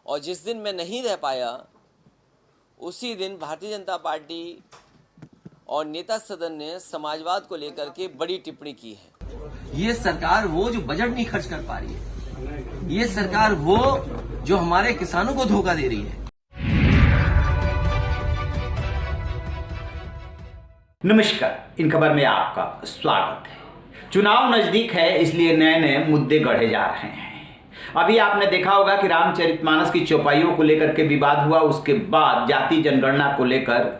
और जिस दिन मैं नहीं रह पाया उसी दिन भारतीय जनता पार्टी और नेता सदन ने समाजवाद को लेकर के बड़ी टिप्पणी की है। ये सरकार वो जो बजट नहीं खर्च कर पा रही है, ये सरकार वो जो हमारे किसानों को धोखा दे रही है। नमस्कार, इन खबर में आपका स्वागत है। चुनाव नजदीक है, इसलिए नए नए मुद्दे गढ़े जा रहे हैं। अभी आपने देखा होगा कि रामचरितमानस की चौपाइयों को लेकर के विवाद हुआ। उसके बाद जाति जनगणना को लेकर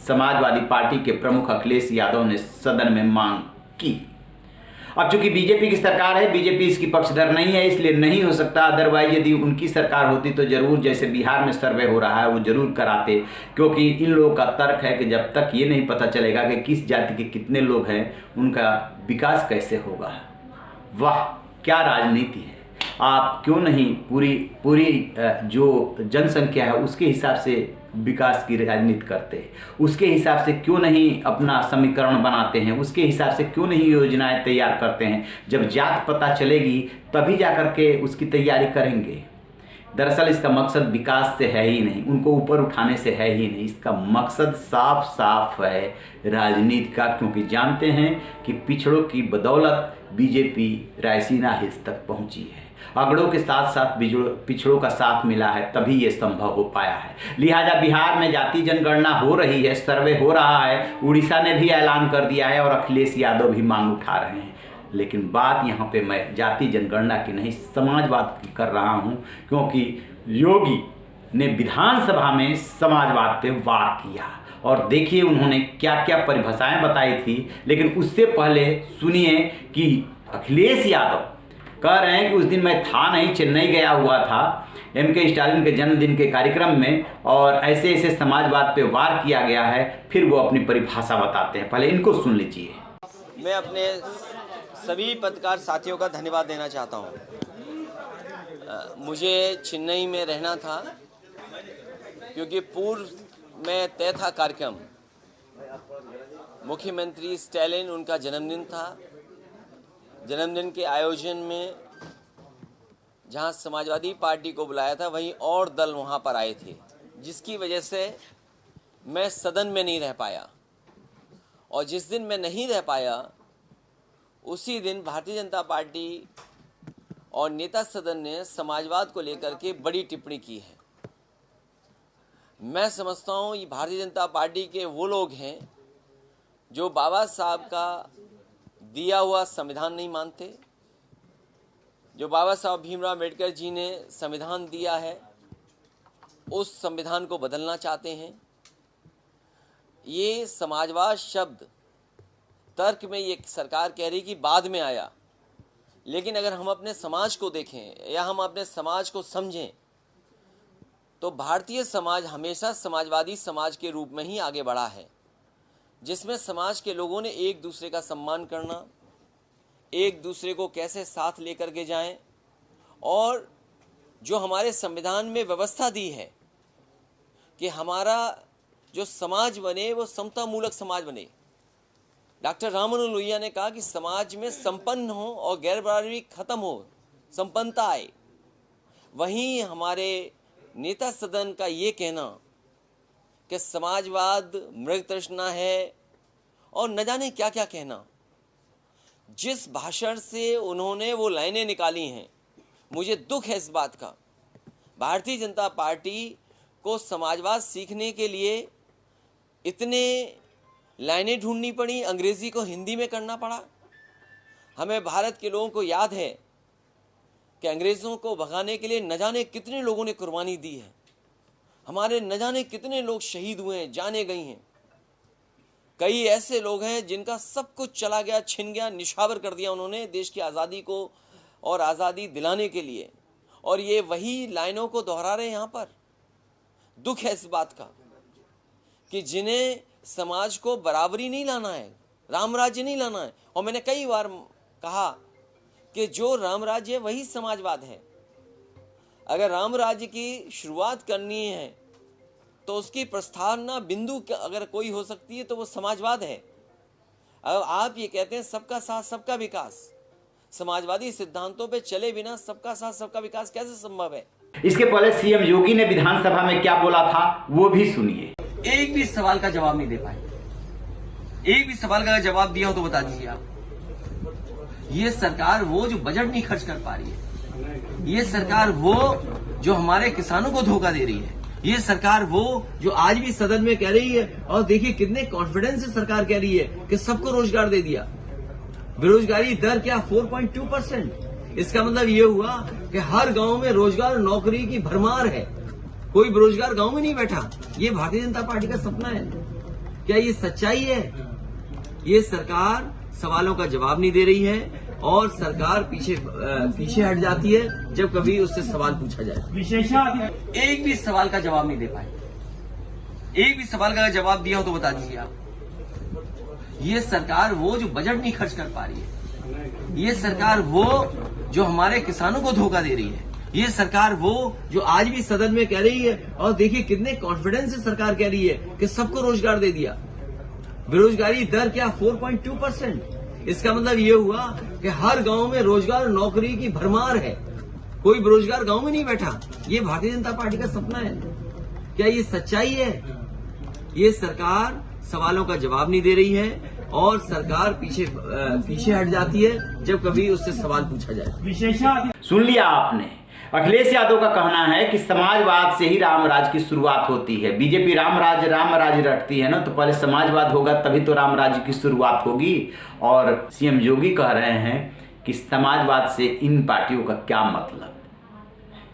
समाजवादी पार्टी के प्रमुख अखिलेश यादव ने सदन में मांग की। अब चूंकि बीजेपी की सरकार है, बीजेपी इसकी पक्षधर नहीं है, इसलिए नहीं हो सकता। अदरवाइज यदि उनकी सरकार होती तो जरूर, जैसे बिहार में सर्वे हो रहा है, वो जरूर कराते, क्योंकि इन लोगों का तर्क है कि जब तक ये नहीं पता चलेगा कि किस जाति के कितने लोग हैं, उनका विकास कैसे होगा। वाह, क्या राजनीति है। आप क्यों नहीं पूरी जो जनसंख्या है उसके हिसाब से विकास की राजनीति करते, उसके हिसाब से क्यों नहीं अपना समीकरण बनाते हैं, उसके हिसाब से क्यों नहीं योजनाएं तैयार करते हैं। जब जात पता चलेगी तभी जाकर के उसकी तैयारी करेंगे। दरअसल इसका मकसद विकास से है ही नहीं, उनको ऊपर उठाने से है ही नहीं। इसका मकसद साफ साफ है राजनीति का, क्योंकि जानते हैं कि पिछड़ों की बदौलत बीजेपी रायसीना हिल्स तक पहुंची है। अगड़ों के साथ साथ पिछड़ों का साथ मिला है, तभी ये संभव हो पाया है। लिहाजा बिहार में जाति जनगणना हो रही है, सर्वे हो रहा है, उड़ीसा ने भी ऐलान कर दिया है और अखिलेश यादव भी मांग उठा रहे हैं। लेकिन बात यहाँ पे मैं जाति जनगणना की नहीं, समाजवाद की कर रहा हूँ, क्योंकि योगी ने विधानसभा में समाजवाद पे वार किया और देखिए उन्होंने क्या क्या परिभाषाएं बताई थी। लेकिन उससे पहले सुनिए कि अखिलेश यादव कह रहे हैं कि उस दिन मैं था नहीं, चेन्नई गया हुआ था एम.के. स्टालिन के जन्मदिन के कार्यक्रम में, और ऐसे ऐसे समाजवाद पे वार किया गया है। फिर वो अपनी परिभाषा बताते हैं, पहले इनको सुन लीजिए। मैं अपने सभी पत्रकार साथियों का धन्यवाद देना चाहता हूं। मुझे चेन्नई में रहना था क्योंकि पूर्व में तय था कार्यक्रम। मुख्यमंत्री स्टालिन, उनका जन्मदिन था। जन्मदिन के आयोजन में जहां समाजवादी पार्टी को बुलाया था, वहीं और दल वहां पर आए थे, जिसकी वजह से मैं सदन में नहीं रह पाया। और जिस दिन मैं नहीं रह पाया उसी दिन भारतीय जनता पार्टी और नेता सदन ने समाजवाद को लेकर के बड़ी टिप्पणी की है। मैं समझता हूं ये भारतीय जनता पार्टी के वो लोग हैं जो बाबा साहब का दिया हुआ संविधान नहीं मानते, जो बाबा साहब भीमराव अम्बेडकर जी ने संविधान दिया है उस संविधान को बदलना चाहते हैं। ये समाजवाद शब्द तर्क में ये सरकार कह रही कि बाद में आया, लेकिन अगर हम अपने समाज को देखें या हम अपने समाज को समझें तो भारतीय समाज हमेशा समाजवादी समाज के रूप में ही आगे बढ़ा है, जिसमें समाज के लोगों ने एक दूसरे का सम्मान करना, एक दूसरे को कैसे साथ लेकर के जाएं, और जो हमारे संविधान में व्यवस्था दी है कि हमारा जो समाज बने वो समता मूलक समाज बने। डॉक्टर राममनोहर लोहिया ने कहा कि समाज में संपन्न हो और गैर बराबरी खत्म हो, संपन्नता आए। वहीं हमारे नेता सदन का ये कहना कि समाजवाद मृग तृष्णा है और न जाने क्या क्या कहना, जिस भाषण से उन्होंने वो लाइनें निकाली हैं, मुझे दुख है इस बात का। भारतीय जनता पार्टी को समाजवाद सीखने के लिए इतने लाइनें ढूंढनी पड़ी, अंग्रेजी को हिंदी में करना पड़ा। हमें भारत के लोगों को याद है कि अंग्रेजों को भगाने के लिए न जाने कितने लोगों ने कुर्बानी दी है, हमारे न जाने कितने लोग शहीद हुए हैं, जाने गई हैं। कई ऐसे लोग हैं जिनका सब कुछ चला गया, छिन गया, निछावर कर दिया उन्होंने देश की आज़ादी को और आज़ादी दिलाने के लिए, और ये वही लाइनों को दोहरा रहे हैं। यहाँ पर दुख है इस बात का कि जिन्हें समाज को बराबरी नहीं लाना है, राम राज्य नहीं लाना है। और मैंने कई बार कहा कि जो राम राज्य है वही समाजवाद है। अगर राम राज्य की शुरुआत करनी है तो उसकी प्रस्तावना बिंदु अगर कोई हो सकती है तो वो समाजवाद है। अब आप ये कहते हैं सबका साथ सबका विकास, समाजवादी सिद्धांतों पे चले बिना सबका साथ सबका विकास कैसे संभव है? इसके पहले सीएम योगी ने विधानसभा में क्या बोला था वो भी सुनिए। एक भी सवाल का जवाब नहीं दे पाए। एक भी सवाल का जवाब दिया हो तो बता दीजिए आप। ये सरकार वो जो बजट नहीं खर्च कर पा रही है, ये सरकार वो जो हमारे किसानों को धोखा दे रही है, ये सरकार वो जो आज भी सदन में कह रही है, और देखिए कितने कॉन्फिडेंस से सरकार कह रही है कि सबको रोजगार दे दिया। बेरोजगारी दर क्या 4.2%। इसका मतलब ये हुआ कि हर गांव में रोजगार और नौकरी की भरमार है, कोई बेरोजगार गांव में नहीं बैठा। ये भारतीय जनता पार्टी का सपना है? क्या ये सच्चाई है? ये सरकार सवालों का जवाब नहीं दे रही है और सरकार पीछे हट जाती है जब कभी उससे सवाल पूछा जाए। एक भी सवाल का जवाब नहीं दे पाए। एक भी सवाल का जवाब दिया हो तो बता दीजिए आप। ये सरकार वो जो बजट नहीं खर्च कर पा रही है, ये सरकार वो जो हमारे किसानों को धोखा दे रही है, ये सरकार वो जो आज भी सदन में कह रही है, और देखिए कितने कॉन्फिडेंस से सरकार कह रही है कि सबको रोजगार दे दिया। बेरोजगारी दर क्या 4.2%। इसका मतलब ये हुआ कि हर गांव में रोजगार और नौकरी की भरमार है, कोई बेरोजगार गांव में नहीं बैठा। ये भारतीय जनता पार्टी का सपना है? क्या ये सच्चाई है? ये सरकार सवालों का जवाब नहीं दे रही है और सरकार पीछे हट जाती है जब कभी उससे सवाल पूछा जाए। सुन लिया आपने। अखिलेश यादव का कहना है कि समाजवाद से ही रामराज की शुरुआत होती है। बीजेपी रामराज रटती है ना, तो पहले समाजवाद होगा तभी तो रामराज की शुरुआत होगी। और सीएम योगी कह रहे हैं कि समाजवाद से इन पार्टियों का क्या मतलब,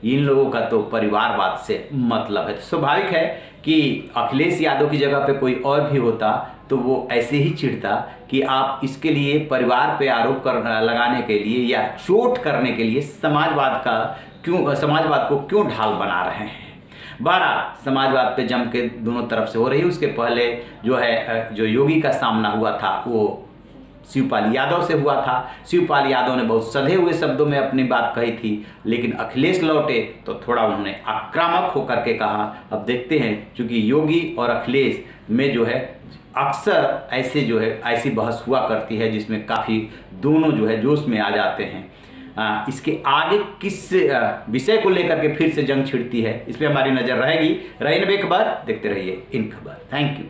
इन लोगों का तो परिवारवाद से मतलब है। तो स्वाभाविक है कि अखिलेश यादव की जगह पे कोई और भी होता तो वो ऐसे ही चिढ़ता कि आप इसके लिए परिवार पे आरोप लगाने के लिए या चोट करने के लिए समाजवाद को क्यों ढाल बना रहे हैं। बहरहाल समाजवाद पे जम के दोनों तरफ से हो रही। उसके पहले जो योगी का सामना हुआ था वो शिवपाल यादव से हुआ था। शिवपाल यादव ने बहुत सधे हुए शब्दों में अपनी बात कही थी, लेकिन अखिलेश लौटे तो थोड़ा उन्होंने आक्रामक होकर के कहा। अब देखते हैं, क्योंकि योगी और अखिलेश में जो है अक्सर ऐसी बहस हुआ करती है जिसमें काफ़ी दोनों जो है जोश में आ जाते हैं। इसके आगे किस विषय को लेकर के फिर से जंग छिड़ती है, इस पर हमारी नज़र रहेगी। रही खबर, देखते रहिए इन खबर। Thank you.